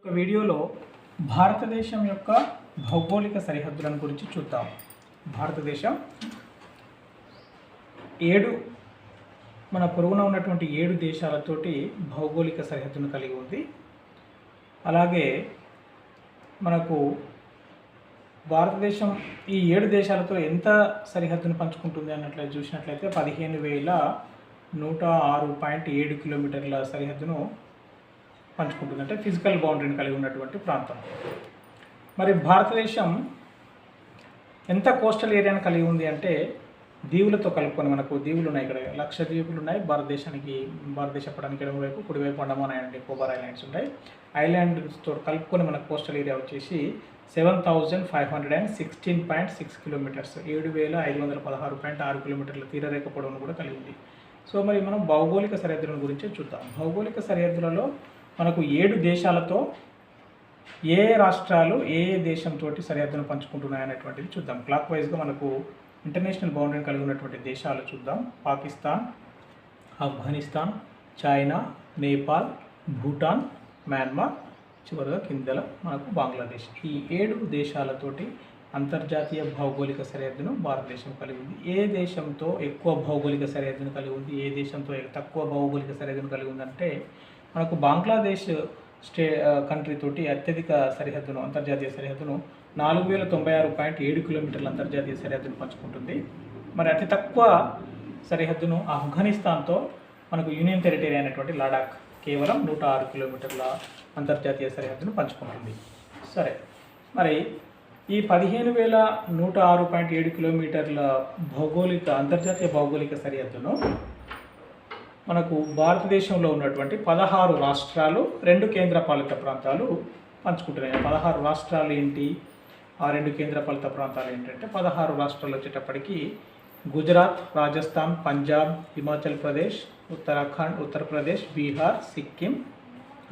ఒక వీడియోలో భారతదేశం యొక్క భౌగోళిక సరిహద్దులను గురించి చూద్దాం. భారతదేశం మన పొరుగున ఉన్నటువంటి 7 దేశాలతోటి భౌగోళిక సరిహద్దును కలిగి ఉంది. అలాగే మనకు భారతదేశం ఈ 7 దేశాలతో ఎంత సరిహద్దును పంచుకుంటుంది అన్నట్లయితే చూసినట్లయితే 15,106.7 కిలోమీటర్ల సరిహద్దును పంచుకుంటుంది. అంటే ఫిజికల్ బౌండరీని కలిగి ఉన్నటువంటి ప్రాంతం. మరి భారతదేశం ఎంత కోస్టల్ ఏరియాను కలిగి ఉంది అంటే దీవులతో కలుపుకొని మనకు దీవులు ఉన్నాయి. ఇక్కడ లక్షద్వీపులు ఉన్నాయి. భారతదేశ పడానికి ఎడమవైపు, కుడివైపు అండమాన్ అండ్ నికోబార్ ఐలాండ్స్ ఉన్నాయి. ఐలాండ్స్తో కలుపుకొని మన కోస్టల్ ఏరియా వచ్చేసి 7,516.6 కిలోమీటర్స్, 7,516.6 కిలోమీటర్ల తీరరేఖ పొడవును కూడా కలిగి ఉంది. సో మరి మనం భౌగోళిక సరిహద్దుల గురించి చూద్దాం. భౌగోళిక సరిహద్దులలో మనకు 7 దేశాలతో ఏ రాష్ట్రాలు ఏ దేశంతో సరిహద్దును పంచుకుంటున్నాయి అనేటువంటిది చూద్దాం. క్లాక్ వైజ్గా మనకు ఇంటర్నేషనల్ బౌండరీని కలిగి ఉన్నటువంటి దేశాలు చూద్దాం. పాకిస్తాన్, ఆఫ్ఘనిస్తాన్, చైనా, నేపాల్, భూటాన్, మయన్మార్, చివరిగా కిందల మనకు బంగ్లాదేశ్. ఈ 7 దేశాలతోటి అంతర్జాతీయ భౌగోళిక సరిహద్దును భారతదేశం కలిగి ఉంది. ఏ దేశంతో ఎక్కువ భౌగోళిక సరిహద్దును కలిగి ఉంది, ఏ దేశంతో తక్కువ భౌగోళిక సరిహద్దును కలిగి ఉందంటే మనకు బంగ్లాదేశ్ కంట్రీ తోటి అత్యధిక సరిహద్దును, అంతర్జాతీయ సరిహద్దును 4,096.7 కిలోమీటర్ల అంతర్జాతీయ సరిహద్దును పంచుకుంటుంది. మరి అతి తక్కువ సరిహద్దును ఆఫ్ఘనిస్తాన్తో మనకు యూనియన్ టెరిటరీ అయినటువంటి లడాక్ కేవలం 106 కిలోమీటర్ల అంతర్జాతీయ సరిహద్దును పంచుకుంటుంది. సరే, మరి ఈ 15,106.7 కిలోమీటర్ల అంతర్జాతీయ భౌగోళిక సరిహద్దును మనకు భారతదేశంలో ఉన్నటువంటి 16 రాష్ట్రాలు, 2 కేంద్రపాలిత ప్రాంతాలు పంచుకుంటున్నాయి. 16 రాష్ట్రాలు ఏంటి, ఆ 2 కేంద్రపాలిత ప్రాంతాలు ఏంటంటే 16 రాష్ట్రాలు వచ్చేటప్పటికి గుజరాత్, రాజస్థాన్, పంజాబ్, హిమాచల్ ప్రదేశ్, ఉత్తరాఖండ్, ఉత్తరప్రదేశ్, బీహార్, సిక్కిం,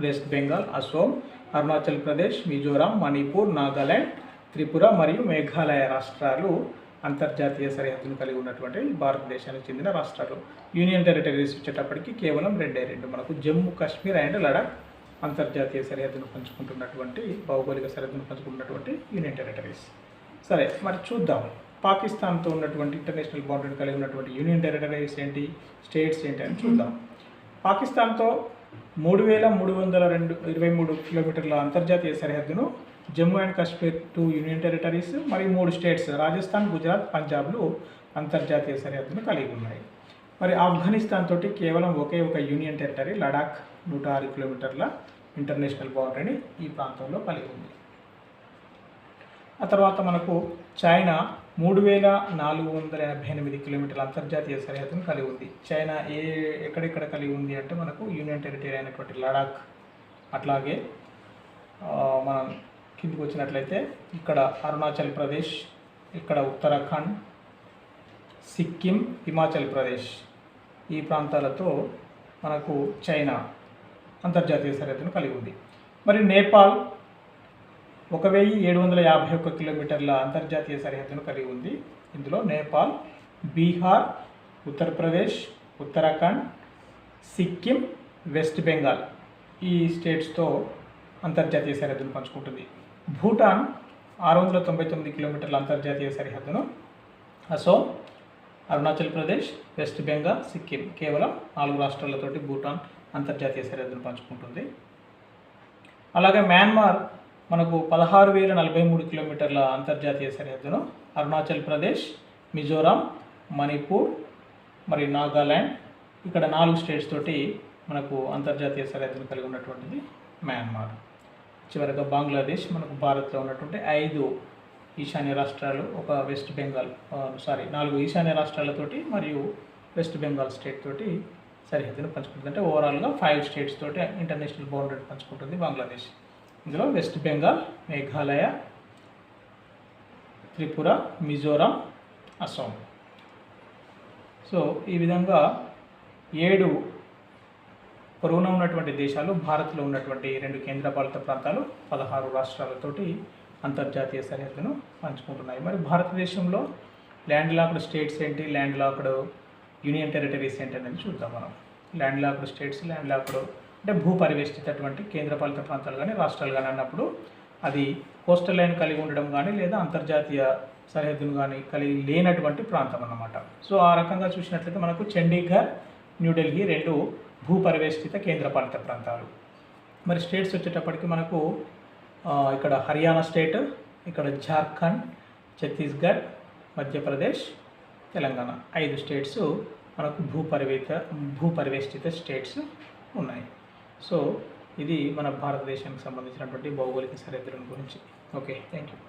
వెస్ట్ బెంగాల్, అసోం, అరుణాచల్ ప్రదేశ్, మిజోరాం, మణిపూర్, నాగాలాండ్, త్రిపుర మరియు మేఘాలయ రాష్ట్రాలు అంతర్జాతీయ సరిహద్దును కలిగి ఉన్నటువంటి భారతదేశానికి చెందిన రాష్ట్రాలు. యూనియన్ టెరిటరీస్ వచ్చేటప్పటికి కేవలం 2 మనకు జమ్మూ కాశ్మీర్ అండ్ లడాక్ అంతర్జాతీయ సరిహద్దును పంచుకుంటున్నటువంటి, భౌగోళిక సరిహద్దును పంచుకుంటున్నటువంటి యూనియన్ టెరిటరీస్. సరే, మరి చూద్దాం పాకిస్తాన్తో ఉన్నటువంటి ఇంటర్నేషనల్ బౌండరీని కలిగి ఉన్నటువంటి యూనియన్ టెరిటరీస్ ఏంటి, స్టేట్స్ ఏంటి అని చూద్దాం. పాకిస్తాన్తో 3,323 కిలోమీటర్ల అంతర్జాతీయ సరిహద్దును Jammu and Kashmir 2 union territories మరియు 3 స్టేట్స్ రాజస్థాన్, గుజరాత్, పంజాబ్లు అంతర్జాతీయ సరిహద్దును కలిగి ఉన్నాయి. మరి ఆఫ్ఘనిస్తాన్ తోటి కేవలం ఒకే ఒక యూనియన్ టెరిటరీ లడాక్ 106 కిలోమీటర్ల ఇంటర్నేషనల్ బౌండరీని ఈ ప్రాంతంలో కలిగి ఉంది. ఆ తర్వాత మనకు చైనా 3,488 కిలోమీటర్ల అంతర్జాతీయ సరిహద్దును కలిగి ఉంది. చైనా ఎక్కడెక్కడ కలిగి ఉంది అంటే మనకు యూనియన్ టెరిటరీ అయినటువంటి లడాక్, అట్లాగే మనం కిందికి వచ్చినట్లయితే ఇక్కడ అరుణాచల్ ప్రదేశ్, ఇక్కడ ఉత్తరాఖండ్, సిక్కిం, హిమాచల్ ప్రదేశ్, ఈ ప్రాంతాలతో మనకు చైనా అంతర్జాతీయ సరిహద్దును కలిగి ఉంది. మరి నేపాల్ 1,751 కిలోమీటర్ల అంతర్జాతీయ సరిహద్దును కలిగి ఉంది. ఇందులో నేపాల్, బీహార్, ఉత్తరప్రదేశ్, ఉత్తరాఖండ్, సిక్కిం, వెస్ట్ బెంగాల్ ఈ స్టేట్స్తో అంతర్జాతీయ సరిహద్దును పంచుకుంటుంది. భూటాన్ 699 కిలోమీటర్ల అంతర్జాతీయ సరిహద్దును, అసోం, అరుణాచల్ ప్రదేశ్, వెస్ట్ బెంగాల్, సిక్కిం కేవలం 4 రాష్ట్రాలతోటి భూటాన్ అంతర్జాతీయ సరిహద్దును పంచుకుంటుంది. అలాగే మయన్మార్ మనకు 16,043 కిలోమీటర్ల అంతర్జాతీయ సరిహద్దును అరుణాచల్ ప్రదేశ్, మిజోరాం, మణిపూర్ మరియు నాగాలాండ్, ఇక్కడ 4 స్టేట్స్ తోటి మనకు అంతర్జాతీయ సరిహద్దును కలిగి ఉన్నటువంటిది మయన్మార్. చివరిగా బంగ్లాదేశ్ మనకు భారత్లో ఉన్నటువంటి 5 ఈశాన్య రాష్ట్రాలు, ఒక వెస్ట్ బెంగాల్ 4 ఈశాన్య రాష్ట్రాలతోటి మరియు వెస్ట్ బెంగాల్ స్టేట్ తోటి సరిహద్దును పంచుకుంటుంది. అంటే ఓవరాల్గా 5 స్టేట్స్ తోటి ఇంటర్నేషనల్ బౌండరీ పంచుకుంటుంది బంగ్లాదేశ్. ఇందులో వెస్ట్ బెంగాల్, మేఘాలయ, త్రిపుర, మిజోరాం, అసోం. సో ఈ విధంగా 7 పొరుగున ఉన్నటువంటి దేశాలు, భారత్లో ఉన్నటువంటి 2 కేంద్రపాలిత ప్రాంతాలు, 16 రాష్ట్రాలతోటి అంతర్జాతీయ సరిహద్దును పంచుకుంటున్నాయి. మరి భారతదేశంలో ల్యాండ్ లాక్డ్ స్టేట్స్ ఏంటి, ల్యాండ్ లాక్డ్ యూనియన్ టెరిటరీస్ ఏంటి అనేది చూద్దాం మనం. Land locked states, land locked అంటే భూ పరివేష్టితటువంటి కేంద్రపాలిత ప్రాంతాలు కానీ రాష్ట్రాలు కానీ అన్నప్పుడు అది కోస్టల్ లైన్ కలిగి ఉండడం కానీ లేదా అంతర్జాతీయ సరిహద్దును కానీ కలిగి లేనటువంటి ప్రాంతం అన్నమాట. సో ఆ రకంగా చూసినట్లయితే మనకు చండీగఢ్, న్యూఢిల్లీ రెండు భూ పరివేష్టిత కేంద్రపాలిత ప్రాంతాలు. మరి స్టేట్స్ వచ్చేటప్పటికి మనకు ఇక్కడ హర్యానా స్టేట్, ఇక్కడ జార్ఖండ్, ఛత్తీస్గఢ్, మధ్యప్రదేశ్, తెలంగాణ 5 స్టేట్స్ మనకు భూ పరివేష్టిత స్టేట్స్ ఉన్నాయి. సో ఇది మన భారతదేశానికి సంబంధించినటువంటి భౌగోళిక సరిహద్దుల గురించి. Okay, thank you.